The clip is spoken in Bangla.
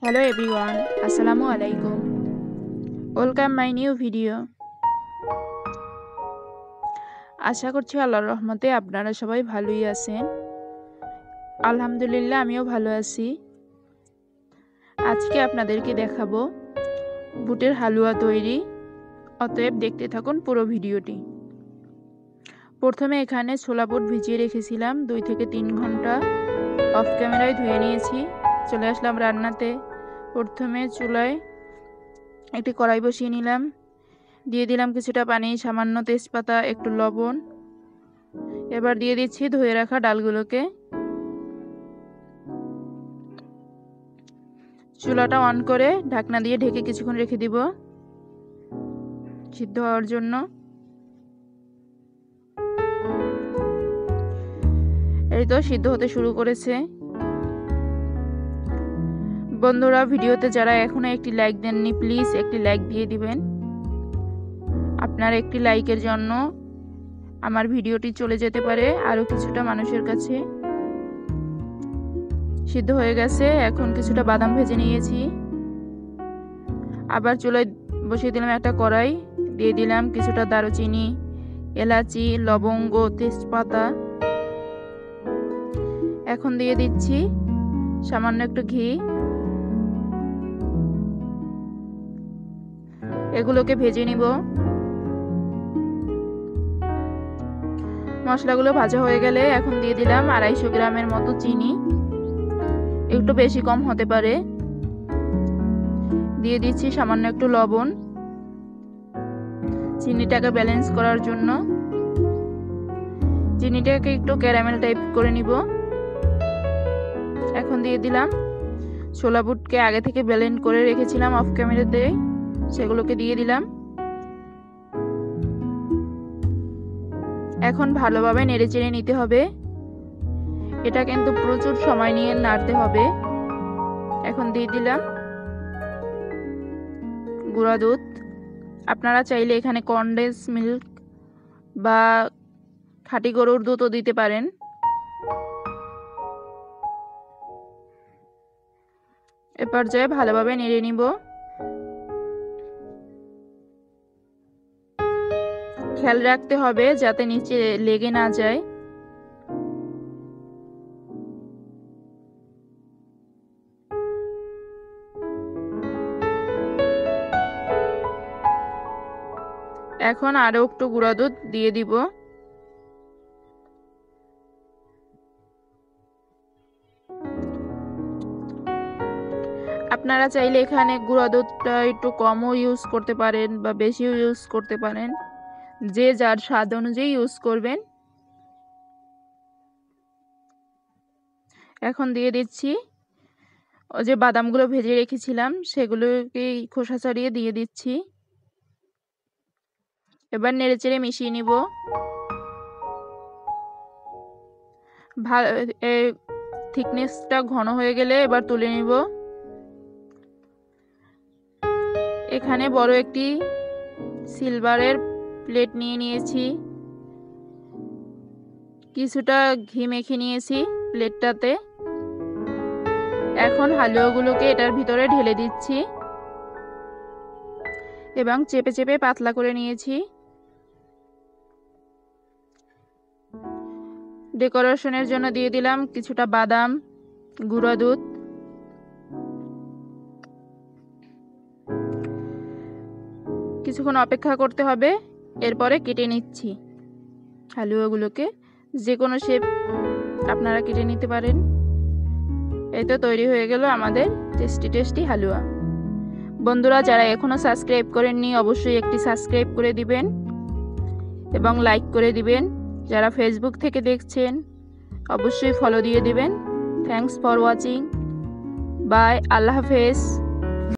Hello everyone, Assalamu alaikum. Welcome my new video. আশা করছি আল্লাহর রহমতে আপনারা সবাই ভালোই আছেন। আলহামদুলিল্লাহ আমিও ভালো আছি। আজকে আপনাদেরকে দেখাবো বুটের হালুয়া তৈরি। অতএব দেখতে থাকুন পুরো ভিডিওটি। প্রথমে এখানে ছোলা বুট ভিজিয়ে রেখেছিলাম 2 থেকে 3 ঘন্টা। অফ ক্যামেরায় ধুয়ে নিয়েছি। চলে আসলাম রান্নাতে। প্রথমে চুলায় একটি কড়াই বসিয়ে নিলাম, দিয়ে দিলাম কিছুটা পানি, সামান্য তেজপাতা, একটু লবণ। এবার দিয়ে দিচ্ছি ধুয়ে রাখা ডালগুলোকে। চুলাটা অন করে ঢাকনা দিয়ে ঢেকে কিছুক্ষণ রেখে দিব সিদ্ধ হওয়ার জন্য। এই তো সিদ্ধ হতে শুরু করেছে। বন্ধুরা, ভিডিওতে যারা এখনো একটি লাইক দেননি প্লিজ একটি লাইক দিয়ে দিবেন। আপনার একটি লাইকের জন্য আমার ভিডিওটি চলে যেতে পারে আরো কিছুটা মানুষের কাছে। সিদ্ধ হয়ে গেছে। এখন কিছুটা বাদাম ভেজে নিয়েছি। আবার চুলায় বসিয়ে দিলাম একটা কড়াই, দিয়ে দিলাম কিছুটা দারুচিনি, এলাচি, লবঙ্গ, তেজপাতা। এখন দিয়ে দিচ্ছি সামান্য একটু ঘি। এগুলোকে ভেজে নিব। মশলাগুলো ভাজা হয়ে গেলে এখন দিয়ে দিলাম 250 গ্রামের মতো চিনি, একটু বেশি কম হতে পারে। দিয়ে দিচ্ছি সামান্য একটু লবণ চিনিটাকে ব্যালেন্স করার জন্য। চিনিটাকে একটু ক্যারামেল টাইপ করে নিব। এখন দিয়ে দিলাম ছোলা বুটকে আগে থেকে ব্লেন্ড করে রেখেছিলাম অফ ক্যামেরাতে, সেগুলোকে দিয়ে দিলাম। এখন ভালোভাবে নেড়েচেড়ে নিতে হবে। এটা কিন্তু প্রচুর সময় নিয়ে নাড়তে হবে। এখন দিয়ে দিলাম গুঁড়া দুধ। আপনারা চাইলে এখানে কনডেন্স মিল্ক বা খাঁটি গরুর দুধও দিতে পারেন। এ পর্যায়ে ভালোভাবে নেড়ে নিব। খেয়াল রাখতে হবে যাতে নিচে লেগে না যায়। এখন আরো একটু গুঁড়া দুধ দিয়ে দিব। আপনারা চাইলে এখানে গুঁড়া দুধটা একটু কমও ইউজ করতে পারেন বা বেশিও ইউজ করতে পারেন, যে যার স্বাদ অনুযায়ী ইউজ করবেন। এখন দিয়ে দিচ্ছি ওই যে বাদামগুলো ভেজে রেখেছিলাম সেগুলোকে খোসা ছাড়িয়ে দিয়ে দিচ্ছি। এবার নেড়েচেড়ে মিশিয়ে নিব। থিকনেসটা ঘন হয়ে গেলে এবার তুলে নিব। এখানে বড় একটি সিলভারের প্লেট নিয়ে নিয়েছি। কিছুটা ঘি মেখে নিয়েছি প্লেটটাতে। এখন হালুয়াগুলোকে এটার ভিতরে ঢেলে দিচ্ছি এবং চেপে চেপে পাতলা করে নিয়েছি। ডেকোরেশনের জন্য দিয়ে দিলাম কিছুটা বাদাম, গুঁড়া দুধ। কিছুক্ষণ অপেক্ষা করতে হবে। এরপরে কেটে নিচ্ছি হালুয়াগুলোকে। যে কোনো শেপ আপনারা কেটে নিতে পারেন। এই তো তৈরি হয়ে গেল আমাদের টেস্টি টেস্টি হালুয়া। বন্ধুরা, যারা এখনো সাবস্ক্রাইব করেননি অবশ্যই একটি সাবস্ক্রাইব করে দিবেন এবং লাইক করে দিবেন। যারা ফেসবুক থেকে দেখছেন অবশ্যই ফলো দিয়ে দিবেন। Thanks for watching. বাই। আল্লাহ হাফেজ।